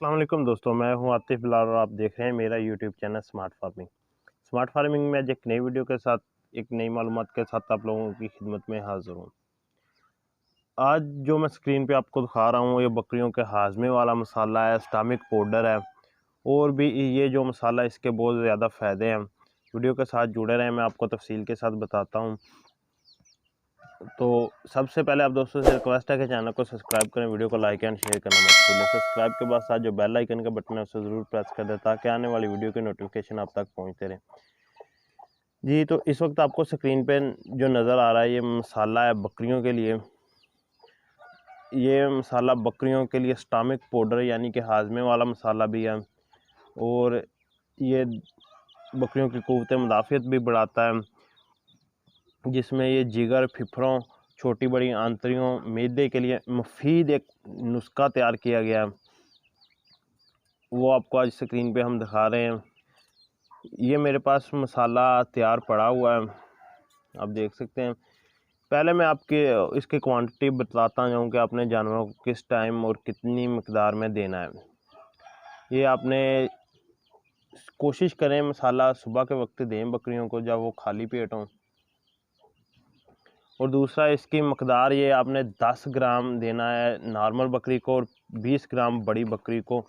अस्सलाम वालेकुम दोस्तों, मैं हूं आतिफ बिलाल और आप देख रहे हैं मेरा YouTube channel smart farming. Smart farming में आज एक नई वीडियो के साथ, एक नई मालूमात के साथ आप लोगों की खिदमत में हाज़िर हूं। आज जो मैं स्क्रीन पे आपको दिखा रहा हूं, ये बकरियों के हाजमे वाला मसाला है, स्टामिक पाउडर है। और भी ये जो मसाला, इसके बहुत ज़्यादा फ़ायदे हैं। वीडियो के साथ जुड़े रहें, मैं आपको तफसील के साथ बताता हूँ। तो सबसे पहले आप दोस्तों से रिक्वेस्ट है कि चैनल को सब्सक्राइब करें, वीडियो को लाइक एंड शेयर करना मत भूलें। सब्सक्राइब के बाद साथ जो बेल आइकन का बटन है उसे ज़रूर प्रेस कर दें ताकि आने वाली वीडियो की नोटिफिकेशन आप तक पहुंचते रहे। जी, तो इस वक्त आपको स्क्रीन पे जो नज़र आ रहा है, ये मसाला है बकरियों के लिए। ये मसाला बकरियों के लिए स्टामिक पाउडर यानी कि हाजमे वाला मसाला भी है, और ये बकरियों की क़ुव्वत मुदाफ़ियत भी बढ़ाता है, जिसमें ये जिगर, फिफरों, छोटी बड़ी आंतड़ियों, मैदे के लिए मुफीद एक नुस्खा तैयार किया गया है। वो आपको आज स्क्रीन पे हम दिखा रहे हैं। ये मेरे पास मसाला तैयार पड़ा हुआ है, आप देख सकते हैं। पहले मैं आपके इसकी क्वांटिटी बताता जाऊँ कि आपने जानवरों को किस टाइम और कितनी मकदार में देना है। ये आपने कोशिश करें मसाला सुबह के वक्त दें बकरियों को, जब वो खाली पेट हों। और दूसरा, इसकी मकदार ये आपने 10 ग्राम देना है नॉर्मल बकरी को, और 20 ग्राम बड़ी बकरी को।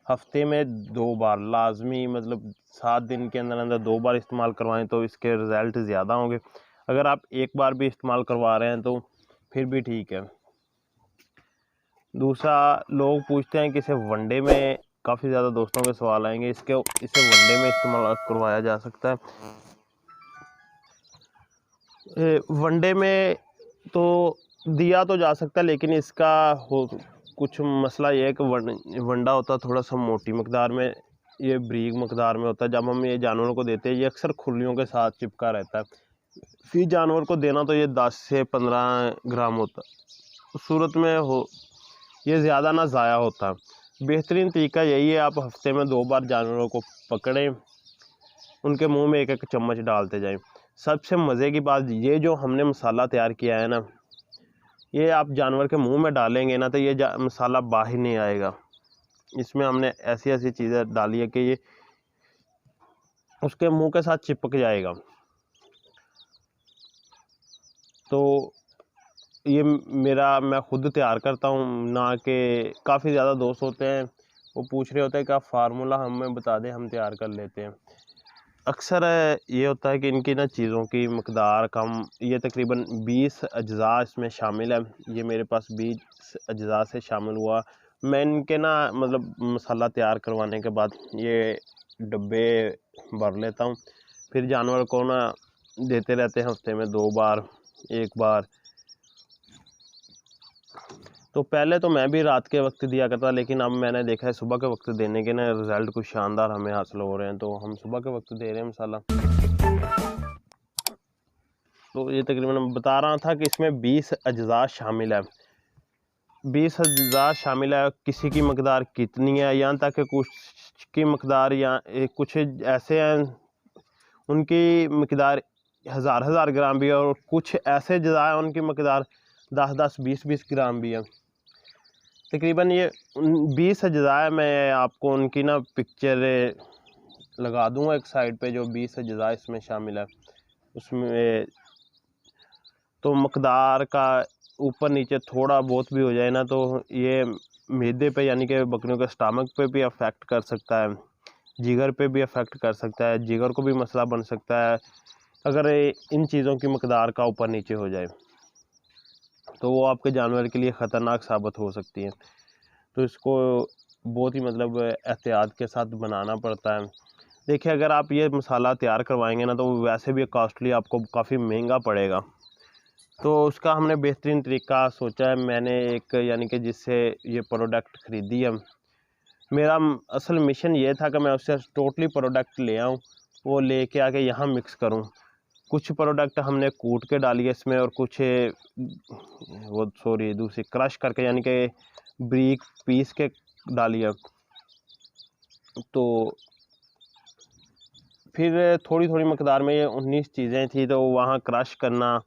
हफ्ते में 2 बार लाजमी, मतलब 7 दिन के अंदर अंदर 2 बार इस्तेमाल करवाएं तो इसके रिज़ल्ट ज़्यादा होंगे। अगर आप एक बार भी इस्तेमाल करवा रहे हैं तो फिर भी ठीक है। दूसरा, लोग पूछते हैं कि इसे वनडे में, काफ़ी ज़्यादा दोस्तों के सवाल आएंगे इसे वनडे में इस्तेमाल करवाया जा सकता है। वनडे में तो दिया तो जा सकता है, लेकिन इसका कुछ मसला ये है कि वंडा होता है थोड़ा सा मोटी मकदार में, ये बारीक मकदार में होता है। जब हम ये जानवरों को देते हैं, ये अक्सर खुलियों के साथ चिपका रहता है। फिर जानवर को देना तो ये 10 से 15 ग्राम होता है। उस सूरत में ये ज़्यादा ना ज़ाया होता है। बेहतरीन तरीका यही है, आप हफ्ते में 2 बार जानवरों को पकड़ें, उनके मुंह में एक एक चम्मच डालते जाएं। सबसे मज़े की बात, ये जो हमने मसाला तैयार किया है ना, ये आप जानवर के मुंह में डालेंगे ना तो ये मसाला बाहर नहीं आएगा। इसमें हमने ऐसी ऐसी चीज़ें डाली है कि ये उसके मुंह के साथ चिपक जाएगा। तो ये मैं खुद तैयार करता हूँ, ना कि काफ़ी ज़्यादा दोस्त होते हैं वो पूछ रहे होते हैं कि आप फार्मूला हमें बता दें, हम तैयार कर लेते हैं। अक्सर ये होता है कि इनकी ना चीज़ों की मकदार कम, ये तकरीबन 20 अज्जा इसमें शामिल है। ये मेरे पास 20 अज्जा से शामिल हुआ। मैं इनके ना, मतलब मसाला तैयार करवाने के बाद ये डब्बे भर लेता हूँ, फिर जानवर को ना देते रहते हैं हफ्ते में 2 बार, 1 बार। तो पहले तो मैं भी रात के वक्त दिया करता, लेकिन अब मैंने देखा है सुबह के वक्त देने के ना रिज़ल्ट कुछ शानदार हमें हासिल हो रहे हैं, तो हम सुबह के वक्त दे रहे हैं मसाला। तो ये तकरीबन बता रहा था कि इसमें 20 अज्जा शामिल है। 20 अज्जा शामिल है, किसी की मकदार कितनी है, यहाँ तक कि कुछ की मकदार, या कुछ ऐसे हैं उनकी मकदार हज़ार ग्राम भी है, और कुछ ऐसे अज्जा हैं उनकी मकदार 10 20 ग्राम भी है। तकरीबन ये 20 अज्जा है। मैं आपको उनकी ना पिक्चर लगा दूंगा एक साइड पे, जो 20 अज्जा इसमें शामिल है। उसमें तो मकदार का ऊपर नीचे थोड़ा बहुत भी हो जाए ना, तो ये मैदे पे यानी कि बकरियों के स्टमक पे भी अफेक्ट कर सकता है, जिगर पे भी अफेक्ट कर सकता है, जिगर को भी मसला बन सकता है अगर इन चीज़ों की मकदार का ऊपर नीचे हो जाए, तो वो आपके जानवर के लिए ख़तरनाक साबित हो सकती है। तो इसको बहुत ही, मतलब एहतियात के साथ बनाना पड़ता है। देखिए, अगर आप ये मसाला तैयार करवाएंगे ना, तो वैसे भी कॉस्टली आपको काफ़ी महंगा पड़ेगा। तो उसका हमने बेहतरीन तरीका सोचा है। मैंने एक, यानी कि जिससे ये प्रोडक्ट ख़रीदी है, मेरा असल मिशन ये था कि मैं उससे टोटली प्रोडक्ट ले आऊँ, वो लेके आके यहाँ मिक्स करूँ। कुछ प्रोडक्ट हमने कूट के डाली है इसमें, और कुछ दूसरी क्रश करके, यानी कि ब्रीक पीस के डाली है। तो फिर थोड़ी थोड़ी मकदार में ये 19 चीज़ें थी, तो वहाँ क्रश करना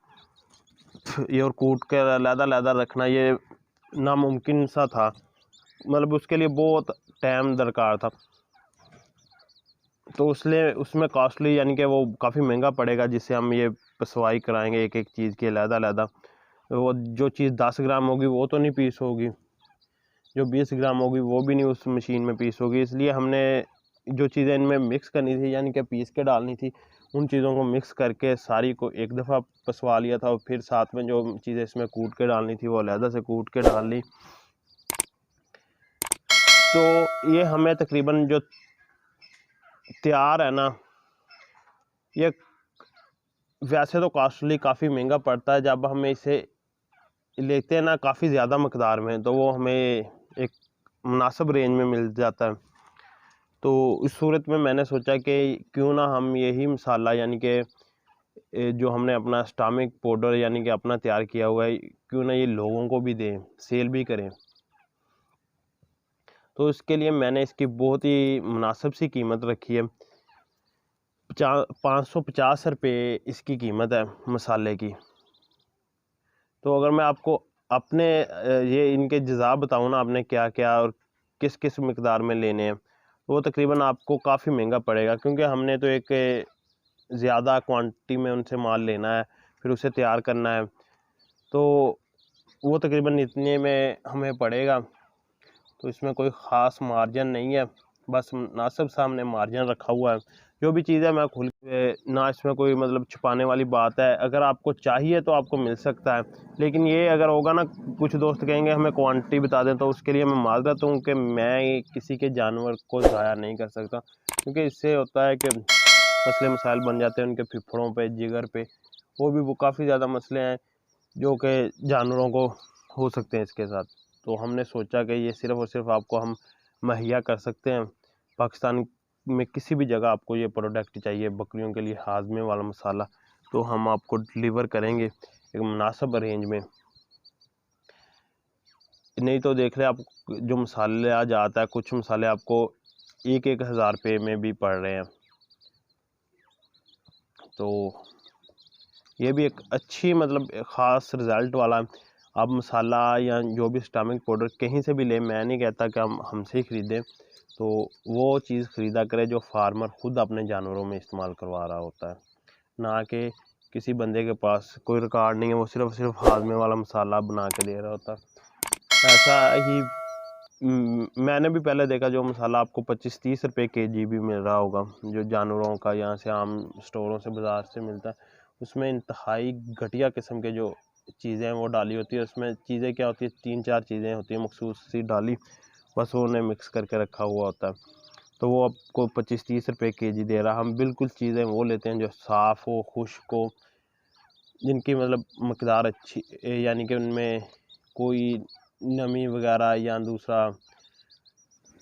ये और कूट कर अलग-अलग रखना, ये नामुमकिन सा था। मतलब उसके लिए बहुत टाइम दरकार था, तो उसलिए उसमें कॉस्टली यानी कि वो काफ़ी महंगा पड़ेगा, जिससे हम ये पिसवाई कराएंगे एक एक चीज़ की अलग-अलग। वो जो चीज़ 10 ग्राम होगी वो तो नहीं पीस होगी, जो 20 ग्राम होगी वो भी नहीं उस मशीन में पीस होगी। इसलिए हमने जो चीज़ें इनमें मिक्स करनी थी यानी कि पीस के डालनी थी, उन चीज़ों को मिक्स करके सारी को एक दफ़ा पिसवा लिया था, और फिर साथ में जो चीज़ें इसमें कूट के डालनी थी वो अलहदा से कूट के डाल ली। तो ये हमें तकरीबन जो तैयार है ना, ये वैसे तो कॉस्टली काफ़ी महंगा पड़ता है। जब हमें इसे लेते हैं ना काफ़ी ज़्यादा मकदार में, तो वो हमें एक मुनासिब रेंज में मिल जाता है। तो इस सूरत में मैंने सोचा कि क्यों ना हम यही मसाला यानी कि जो हमने अपना स्टामिक पाउडर यानी कि अपना तैयार किया हुआ है, क्यों ना ये लोगों को भी दें, सेल भी करें। तो इसके लिए मैंने इसकी बहुत ही मुनासिब सी कीमत रखी है। 550 रुपये इसकी कीमत है मसाले की। तो अगर मैं आपको अपने ये इनके जज़ा बताऊँ ना, आपने क्या क्या और किस किस मकदार में लेने हैं, तो वो तकरीबन आपको काफ़ी महंगा पड़ेगा, क्योंकि हमने तो एक ज़्यादा क्वांटिटी में उनसे माल लेना है, फिर उसे तैयार करना है, तो वो तकरीबन इतने में हमें पड़ेगा। तो इसमें कोई ख़ास मार्जिन नहीं है, बस मुनासिब सा हमने मार्जिन रखा हुआ है। जो भी चीज़ है मैं खुल ना, इसमें कोई मतलब छुपाने वाली बात है। अगर आपको चाहिए तो आपको मिल सकता है, लेकिन ये अगर होगा ना, कुछ दोस्त कहेंगे हमें क्वांटिटी बता दें, तो उसके लिए मैं माजरत हूँ कि मैं किसी के जानवर को ज़ाया नहीं कर सकता, क्योंकि इससे होता है कि मसले मसाइल बन जाते हैं उनके फेफड़ों पे, जिगर पे, वो काफ़ी ज़्यादा मसले हैं जो कि जानवरों को हो सकते हैं इसके साथ। तो हमने सोचा कि ये सिर्फ़ और सिर्फ आपको हम मुहैया कर सकते हैं। पाकिस्तान में किसी भी जगह आपको ये प्रोडक्ट चाहिए, बकरियों के लिए हाज़मे वाला मसाला, तो हम आपको डिलीवर करेंगे एक मुनासिब रेंज में। नहीं तो देख रहे आप, जो मसाले आज आता है, कुछ मसाले आपको 1-1 हज़ार रुपये में भी पड़ रहे हैं। तो ये भी एक अच्छी मतलब ख़ास रिज़ल्ट वाला आप मसाला या जो भी स्टामिक पाउडर कहीं से भी लें, मैं नहीं कहता कि हम हमसे ही ख़रीदें, तो वो चीज़ ख़रीदा करें जो फार्मर ख़ुद अपने जानवरों में इस्तेमाल करवा रहा होता है, ना कि किसी बंदे के पास कोई रिकॉर्ड नहीं है, वो सिर्फ हाज़मे वाला मसाला बना के दे रहा होता है। ऐसा ही मैंने भी पहले देखा, जो मसाला आपको 25-30 रुपये केजी भी मिल रहा होगा, जो जानवरों का यहाँ से आम स्टोरों से बाज़ार से मिलता है, उसमें इंतहाई घटिया किस्म के जो चीज़ें हैं वो डाली होती है। उसमें चीज़ें क्या होती है, 3-4 चीज़ें होती हैं मखसूस सी डाली, बस वो उन्हें मिक्स करके रखा हुआ होता है। तो वो आपको 25-30 रुपये केजी दे रहा है। हम बिल्कुल चीज़ें वो लेते हैं जो साफ़ हो, खुश्क हो, जिनकी मतलब मकदार अच्छी, यानी कि उनमें कोई नमी वगैरह या दूसरा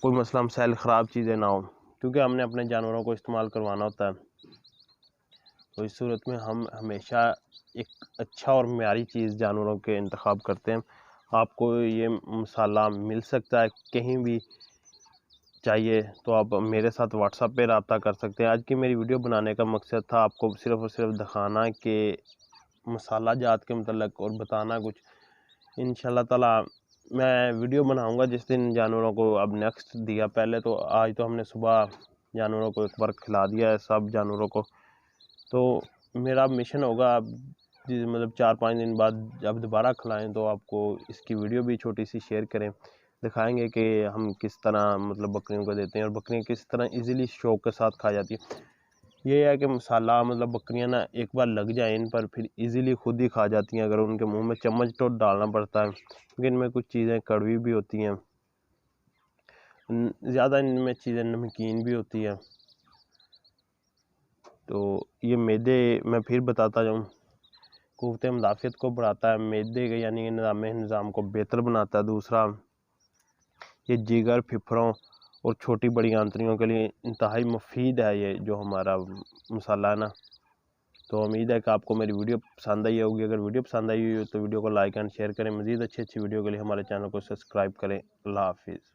कोई मसला मसाइल ख़राब चीज़ें ना हो, क्योंकि हमने अपने जानवरों को इस्तेमाल करवाना होता है। तो इस सूरत में हम हमेशा एक अच्छा और मयारी चीज़ जानवरों के इंतखाब करते हैं। आपको ये मसाला मिल सकता है कहीं भी, चाहिए तो आप मेरे साथ व्हाट्सएप पे रब्ता कर सकते हैं। आज की मेरी वीडियो बनाने का मकसद था आपको सिर्फ़ और सिर्फ दिखाना कि मसाला जात के मतलब, और बताना कुछ। इंशाल्लाह ताला मैं वीडियो बनाऊंगा जिस दिन जानवरों को अब नेक्स्ट दिया। पहले तो आज तो हमने सुबह जानवरों को एक बार खिला दिया है, सब जानवरों को। तो मेरा मिशन होगा अब मतलब 4-5 दिन बाद जब दोबारा खिलाएं, तो आपको इसकी वीडियो भी छोटी सी शेयर करें, दिखाएंगे कि हम किस तरह मतलब बकरियों को देते हैं, और बकरियां किस तरह इजीली शौक के साथ खा जाती है। ये है कि मसाला मतलब बकरियां ना एक बार लग जाए इन पर, फिर इजीली खुद ही खा जाती हैं, अगर उनके मुंह में चम्मच तो डालना पड़ता है, क्योंकि इनमें कुछ चीज़ें कड़वी भी होती हैं, ज़्यादा इनमें चीज़ें नमकीन भी होती हैं। तो ये मैदे, मैं फिर बताता जाऊँ, क़ुव्वत मुदाफ़ियत को बढ़ाता है, मैदे के यानी निज़ाम को बेहतर बनाता है। दूसरा, ये जिगर, फेफड़ों और छोटी बड़ी आंतड़ियों के लिए इंतहाई मुफीद है ये जो हमारा मसाला है ना। तो उम्मीद है कि आपको मेरी वीडियो पसंद आई होगी। अगर वीडियो पसंद आई हो तो वीडियो को लाइक एंड शेयर करें। मज़ीद अच्छी वीडियो के लिए हमारे चैनल को सब्सक्राइब करें। अल्लाह हाफ़िज़।